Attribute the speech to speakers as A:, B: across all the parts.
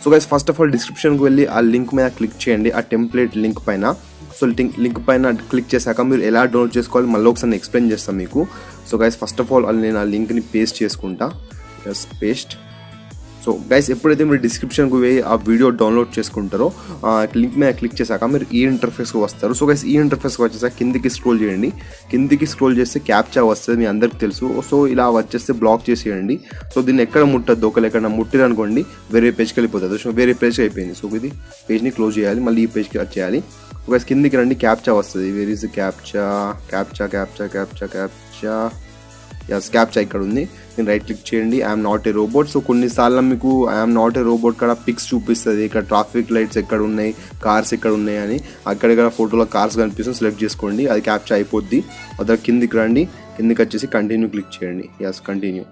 A: So guys first of all డిస్క్రిప్షన్కి వెళ్ళి ఆ లింక్ మీద క్లిక్ చేయండి, ఆ టెంప్లెట్ లింక్ పైన. సో లింక్ పైన క్లిక్ చేశాక మీరు ఎలా డౌన్లోడ్ చేసుకోవాలి మళ్ళీ ఒకసారి ఎక్స్ప్లెయిన్ చేస్తాను మీకు. So guys first of all నేను ఆ లింక్ని పేస్ట్ చేసుకుంటా. పేస్ట్. సో గైస్ ఎప్పుడైతే మీరు డిస్క్రిప్షన్కి పోయి ఆ వీడియో డౌన్లోడ్ చేసుకుంటారో లింక్ మీద క్లిక్ చేశాక మీరు ఈ ఇంటర్ఫేస్కి వస్తారు. సో గైస్ ఈ ఇంటర్ఫేస్కి వచ్చేసాక కిందికి స్క్రోల్ చేయండి. కిందికి స్క్రోల్ చేస్తే క్యాప్చా వస్తుంది, మీ అందరికి తెలుసు. సో ఇలా వచ్చేస్తే బ్లాక్ చేసేయండి. సో దీన్ని ఎక్కడ ముట్టద్దు, ఒకళ్ళు ఎక్కడ ముట్టిరనుకోండి వేరే పేజ్కి వెళ్ళిపోతుంది. సో వేరే పేజ్ అయిపోయింది. సో ఇది పేజ్ని క్లోజ్ చేయాలి, మళ్ళీ ఈ పేజ్కి వచ్చేయాలి. గైస్ కిందికి రండి, క్యాప్చా వస్తుంది. Where is captcha captcha captcha captcha captcha captcha ఇక్కడ ఉంది. నేను రైట్ క్లిక్ చేయండి, I'm not a robot. So కొన్నిసార్లు మీకు ఐఎమ్ నాట్ ఏ రోబోట్ కూడా పిక్స్ చూపిస్తుంది, ఇక్కడ ట్రాఫిక్ లైట్స్ ఎక్కడ ఉన్నాయి, కార్స్ ఎక్కడ ఉన్నాయి అని. అక్కడక్కడ ఫోటోలో కార్స్ కనిపిస్తుంది, సెలెక్ట్ చేసుకోండి, అది క్యాప్చా అయిపోద్ది. అదే కిందికి రండి, కిందికి వచ్చేసి కంటిన్యూ క్లిక్ చేయండి. Continue.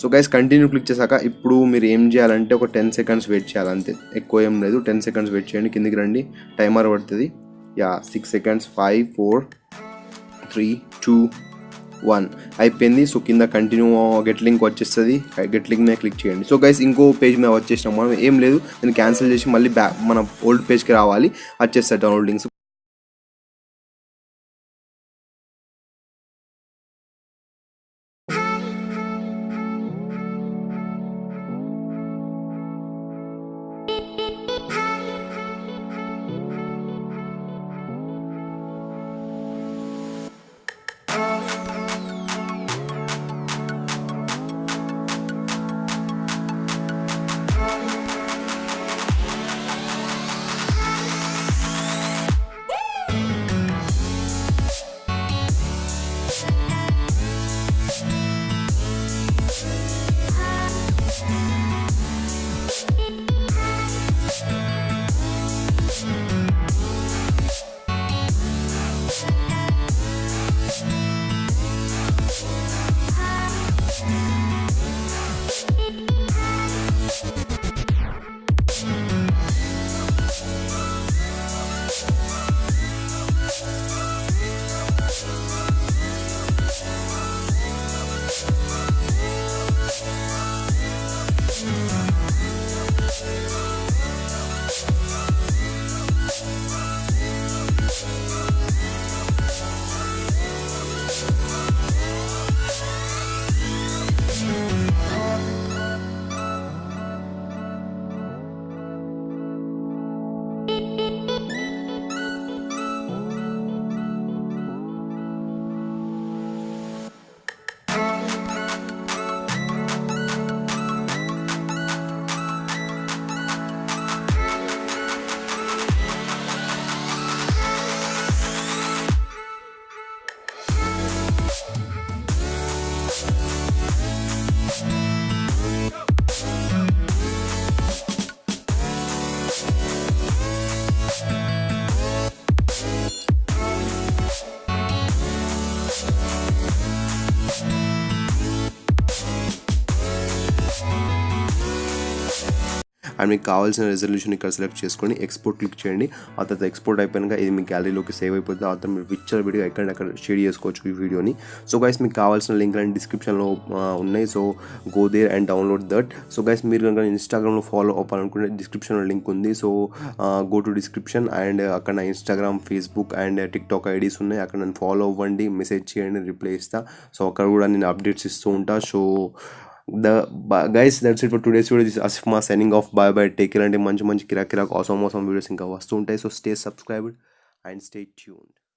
A: So guys continue click చేశాక ఇప్పుడు మీరు ఏం చేయాలంటే ఒక 10 seconds వెయిట్ చేయాలి, అంతే, ఎక్కువ ఏం లేదు. 10 seconds వెయిట్ చేయండి, కిందికి రండి, టైమర్ పడుతుంది. 6 seconds, 5 4 3 2 1 అయిపోయింది. సో కింద కంటిన్యూ గెట్ లింక్ వచ్చేస్తుంది, గెట్ లింక్ మీద క్లిక్ చేయండి. సో గైస్ ఇంకో పేజ్ మీద వచ్చేసినాం మనం, ఏం లేదు, నేను క్యాన్సిల్ చేసి మళ్ళీ మన ఓల్డ్ పేజ్కి రావాలి, వచ్చేస్తాయి డౌన్లోడ్ లింక్స్. అండ్ మీకు కావాల్సిన రెజల్యూషన్ ఇక్కడ సెలెక్ట్ చేసుకొని ఎక్స్పోర్ట్ క్లిక్ చేయండి. ఆ తర్వాత ఎక్స్పోర్ట్ అయిపోయాక ఇది మీ గ్యాలరీలోకి సేవ్ అయిపోతుంది. ఆ తర్వాత మీరు పిక్చర్ వీడియో ఎక్కడెక్కడ షేర్ చేసుకోవచ్చు ఈ వీడియోని. సో గైస్ మీకు కావాల్సిన లింక్ అండ్ డిస్క్రిప్షన్లో ఉన్నాయి. So go there and download that. So guys మీరు కనుక ఇన్స్టాగ్రామ్లో ఫాలో అవ్వాలనుకుంటే డిస్క్రిప్షన్లో లింక్ ఉంది. So go to description and అక్కడ నా Instagram, Facebook and TikTok IDs ఉన్నాయి. అక్కడ నన్ను ఫాలో అవ్వండి, మెసేజ్ చేయండి, రిప్లై ఇస్తా. సో అక్కడ కూడా నేను అప్డేట్స్ ఇస్తూ ఉంటా. So guys, that's it for today's video. This is Asifma signing off. Bye bye, take care. And manchi Kirik awesome videos ఇంకా వస్తూ ఉంటాయి. So stay subscribed and stay tuned.